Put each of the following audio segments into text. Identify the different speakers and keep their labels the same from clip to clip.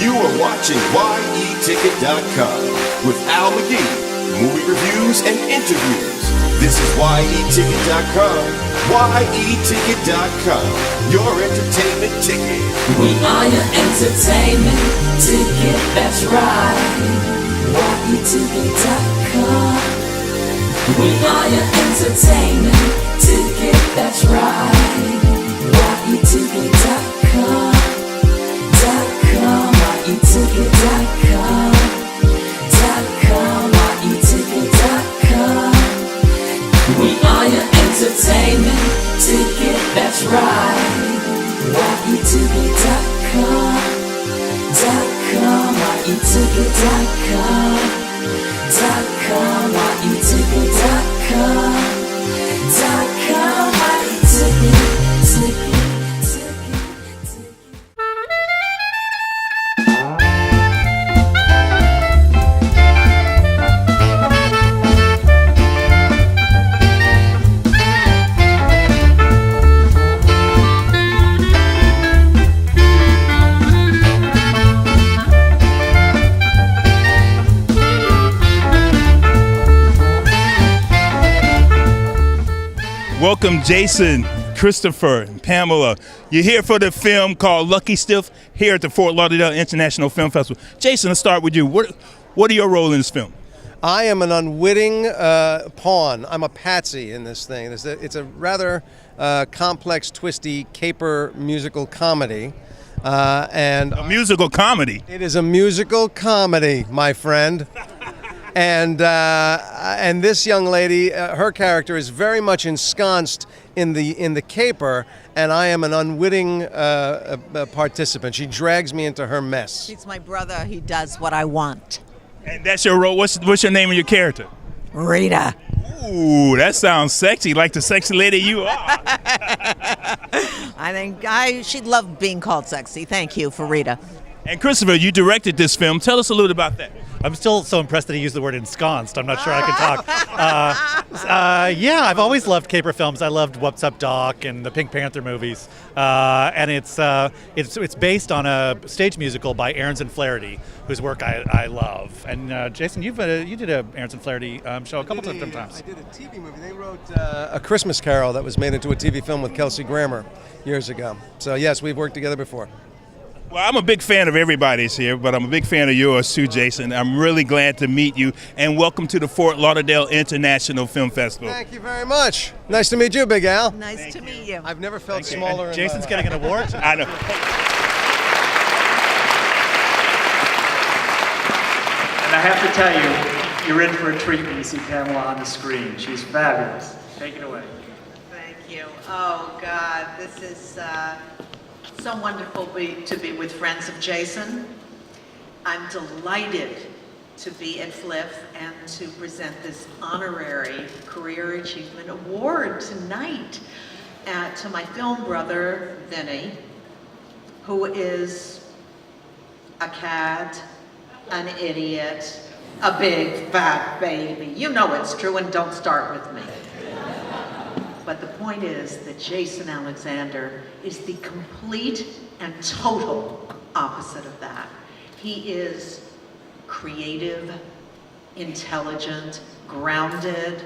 Speaker 1: You are watching YETicket.com with Al McGee, movie reviews and interviews. This is YETicket.com, YETicket.com, your entertainment ticket.
Speaker 2: We are your entertainment ticket, that's right. YETicket.com. We are your entertainment ticket, that's right. YETicket.com. YETicket.com. YETicket.com. We are your entertainment ticket, that's right. YETicket.com. YETicket.com. YETicket.com.
Speaker 3: Welcome, Jason, Christopher, and Pamela. You're here for the film called Lucky Stiff here at the Fort Lauderdale International Film Festival. Jason, let's start with you. What are your role in this film?
Speaker 4: I am an unwitting pawn. I'm a patsy in this thing. It's a rather complex, twisty caper musical comedy.
Speaker 3: A musical comedy?
Speaker 4: It is a musical comedy, my friend. And this young lady, her character is very much ensconced in the caper, and I am an unwitting participant. She drags me into her mess.
Speaker 5: He's my brother. He does what I want.
Speaker 3: And that's your role. What's your name of your character?
Speaker 5: Rita.
Speaker 3: Ooh, that sounds sexy, like the sexy lady you are.
Speaker 5: I think she'd love being called sexy. Thank you for Rita.
Speaker 3: And Christopher, you directed this film. Tell us a little about that.
Speaker 6: I'm still so impressed that he used the word ensconced. I'm not sure I can talk. Yeah, I've always loved caper films. I loved What's Up, Doc and the Pink Panther movies. And it's based on a stage musical by Ahrens and Flaherty, whose work I love. And Jason, you did a Ahrens and Flaherty show a couple of different times.
Speaker 4: I did a TV movie. They wrote A Christmas Carol that was made into a TV film with Kelsey Grammer years ago. So yes, we've worked together before.
Speaker 3: Well, I'm a big fan of everybody's here, but I'm a big fan of yours too, Jason. I'm really glad to meet you, and welcome to the Fort Lauderdale International Film Festival.
Speaker 4: Thank you very much. Nice to meet you, Big Al.
Speaker 5: Nice to meet you.
Speaker 4: I've never felt smaller.
Speaker 6: And Jason's getting an award.
Speaker 3: I know.
Speaker 7: And I have to tell you, you're in for a treat when you see Pamela on the screen. She's fabulous. Take it away.
Speaker 5: Thank you. Oh, God, this is so wonderful to be with friends of Jason. I'm delighted to be at FLIFF and to present this honorary Career Achievement Award tonight to my film brother, Vinny, who is a cad, an idiot, a big fat baby. You know it's true, and don't start with me. But the point is that Jason Alexander is the complete and total opposite of that. He is creative, intelligent, grounded,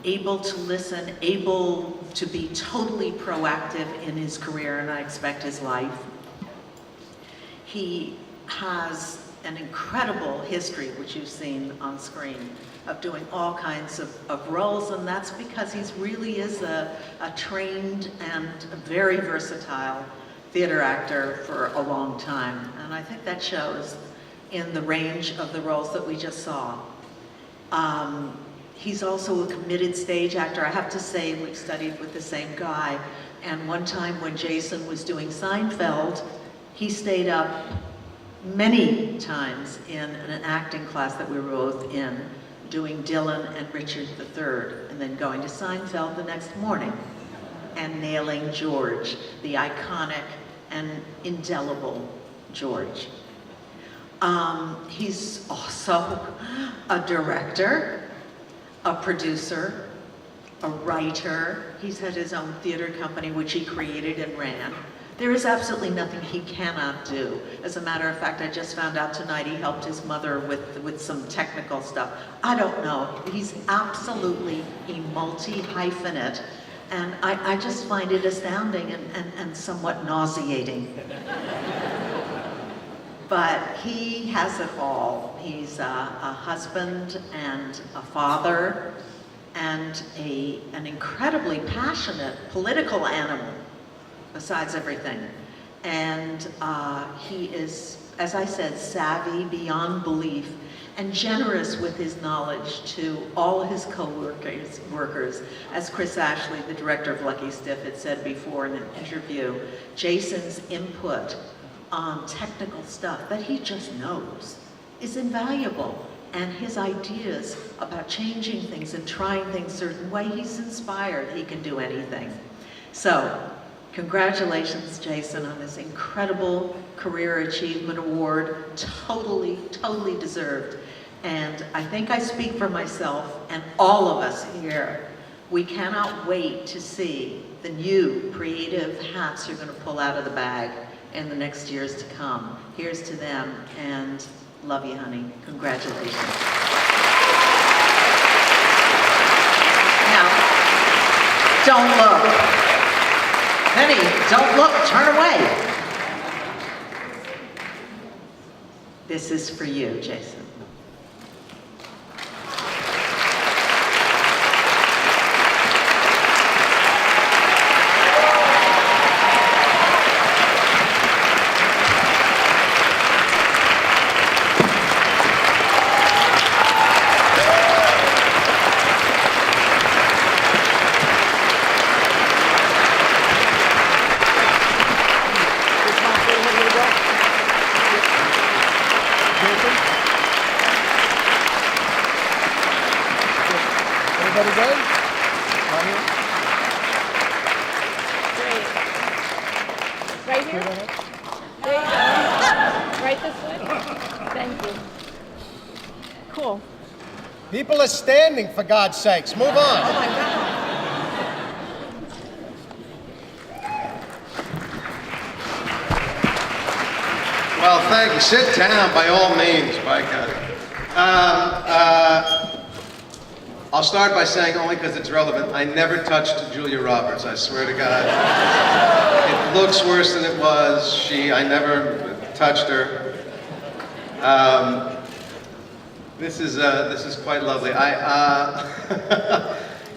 Speaker 5: able to listen, able to be totally proactive in his career, and I expect his life. He has an incredible history, which you've seen on screen, of doing all kinds of roles, and that's because he really is a trained and a very versatile theater actor for a long time. And I think that shows in the range of the roles that we just saw. He's also a committed stage actor. I have to say, we've studied with the same guy, and one time when Jason was doing Seinfeld, he stayed up many times in an acting class that we were both in, doing Dylan and Richard III, and then going to Seinfeld the next morning and nailing George, the iconic and indelible George. He's also a director, a producer, a writer. He's had his own theater company, which he created and ran. There is absolutely nothing he cannot do. As a matter of fact, I just found out tonight he helped his mother with some technical stuff. I don't know. He's absolutely a multi-hyphenate, and I just find it astounding and somewhat nauseating. But he has it all. He's a husband and a father and an incredibly passionate political animal, besides everything. And he is, as I said, savvy beyond belief and generous with his knowledge to all his co-workers. As Chris Ashley, the director of Lucky Stiff, had said before in an interview, Jason's input on technical stuff that he just knows is invaluable. And his ideas about changing things and trying things a certain way, he's inspired. He can do anything. So, congratulations, Jason, on this incredible Career Achievement Award. Totally, totally deserved. And I think I speak for myself and all of us here. We cannot wait to see the new creative hats you're going to pull out of the bag in the next years to come. Here's to them, and love you, honey. Congratulations. Now, don't look. Penny, don't look, turn away. This is for you, Jason.
Speaker 4: Everybody good?
Speaker 8: Great. Right here? There you go. Right this way? Thank you. Cool.
Speaker 4: People are standing, for God's sakes. Move on.
Speaker 8: Oh my God.
Speaker 4: Well, thank you. Sit down, by all means, by God. I'll start by saying, only because it's relevant, I never touched Julia Roberts, I swear to God. It looks worse than it was. I never touched her. This is quite lovely.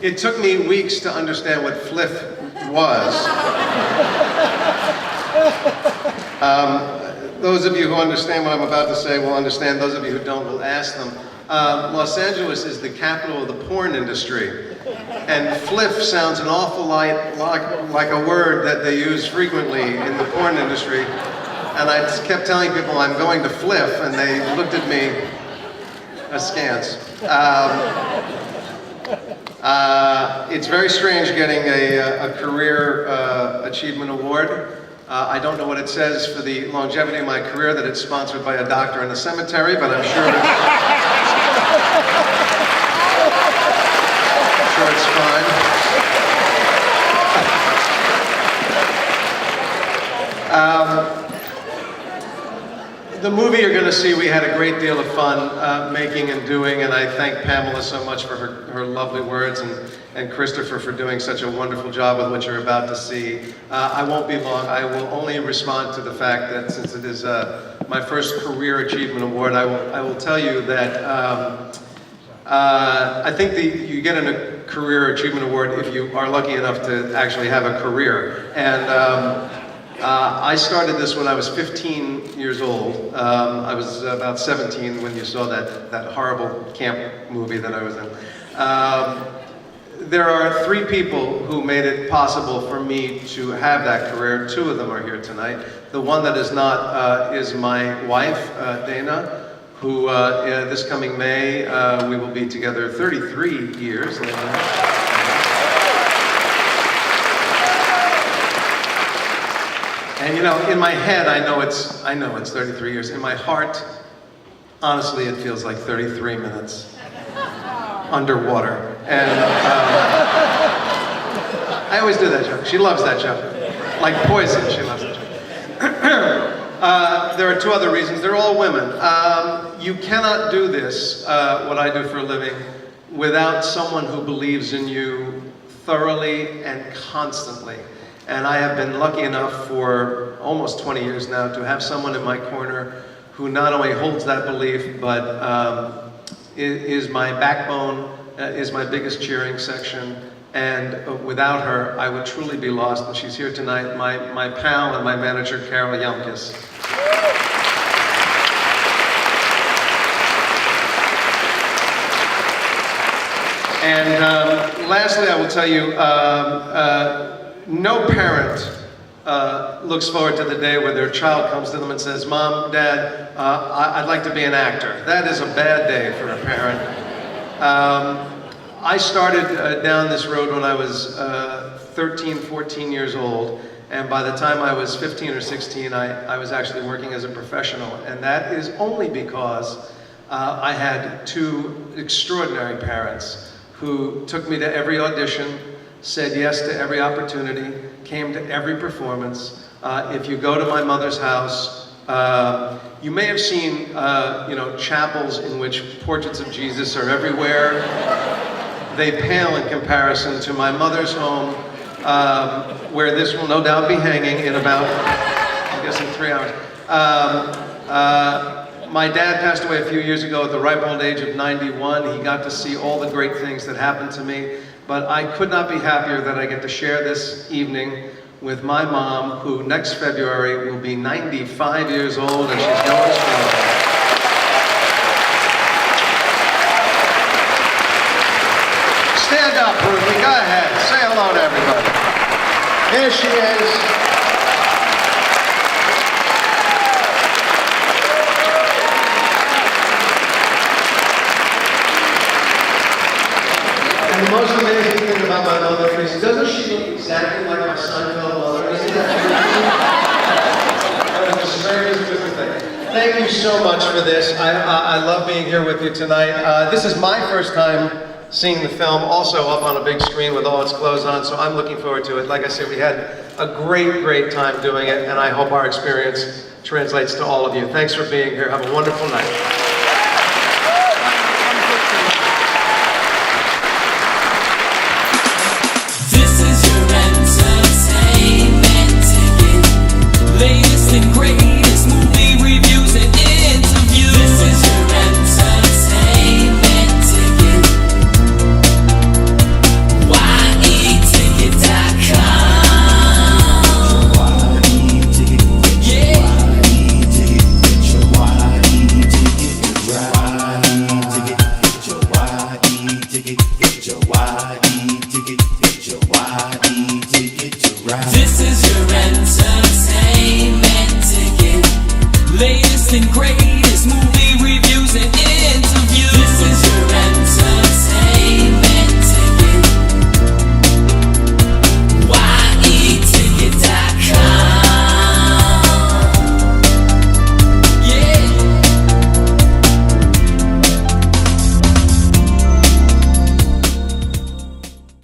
Speaker 4: It took me weeks to understand what FLIFF was. Those of you who understand what I'm about to say will understand. Those of you who don't will ask them. Los Angeles is the capital of the porn industry. And FLIFF sounds an awful lot like a word that they use frequently in the porn industry. And I just kept telling people I'm going to FLIFF, and they looked at me askance. It's very strange getting a Career Achievement Award. I don't know what it says for the longevity of my career that it's sponsored by a doctor in a cemetery, but I'm sure it's fine. The movie you're going to see, we had a great deal of fun making and doing, and I thank Pamela so much for her lovely words, and Christopher for doing such a wonderful job with what you're about to see. I won't be long. I will only respond to the fact that since it is my first Career Achievement Award, I will tell you that I think you get a Career Achievement Award if you are lucky enough to actually have a career. And I started this when I was 15 years old. I was about 17 when you saw that horrible camp movie that I was in. There are 3 people who made it possible for me to have that career. 2 of them are here tonight. The one that is not is my wife, Dana, who this coming May, we will be together 33 years. And you know, in my head, I know it's 33 years. In my heart, honestly, it feels like 33 minutes underwater. And I always do that joke. She loves that joke. Like poison, she loves it. There are two other reasons. They're all women. You cannot do this, what I do for a living, without someone who believes in you thoroughly and constantly. And I have been lucky enough for almost 20 years now to have someone in my corner who not only holds that belief, but is my backbone, is my biggest cheering section. And without her, I would truly be lost. And she's here tonight, my pal and my manager, Carol Yumkis. And lastly, I will tell you, no parent looks forward to the day where their child comes to them and says, "Mom, Dad, I'd like to be an actor." That is a bad day for a parent. I started down this road when I was 13, 14 years old, and by the time I was 15 or 16, I was actually working as a professional, and that is only because I had two extraordinary parents who took me to every audition, said yes to every opportunity, came to every performance. If you go to my mother's house, you may have seen chapels in which portraits of Jesus are everywhere. They pale in comparison to my mother's home, where this will no doubt be hanging in about, I'm guessing, 3 hours. My dad passed away a few years ago at the ripe old age of 91. He got to see all the great things that happened to me, but I could not be happier that I get to share this evening with my mom, who next February will be 95 years old, and she's going strong. Stand up, Ruby. Go ahead. Say hello to everybody. Here she is. And the most amazing thing about my mother is, doesn't she look exactly like my Seinfeld mother? Isn't that true? It's a very beautiful thing. Thank you so much for this. I love being here with you tonight. This is my first time seeing the film also up on a big screen with all its clothes on, so I'm looking forward to it. Like I said, we had a great time doing it, and I hope our experience translates to all of you. Thanks for being here. Have a wonderful night.
Speaker 2: Latest and greatest movie reviews and interviews. This is your entertainment ticket. YETicket.com. Yeah. This is your entertainment ticket. Latest and greatest movie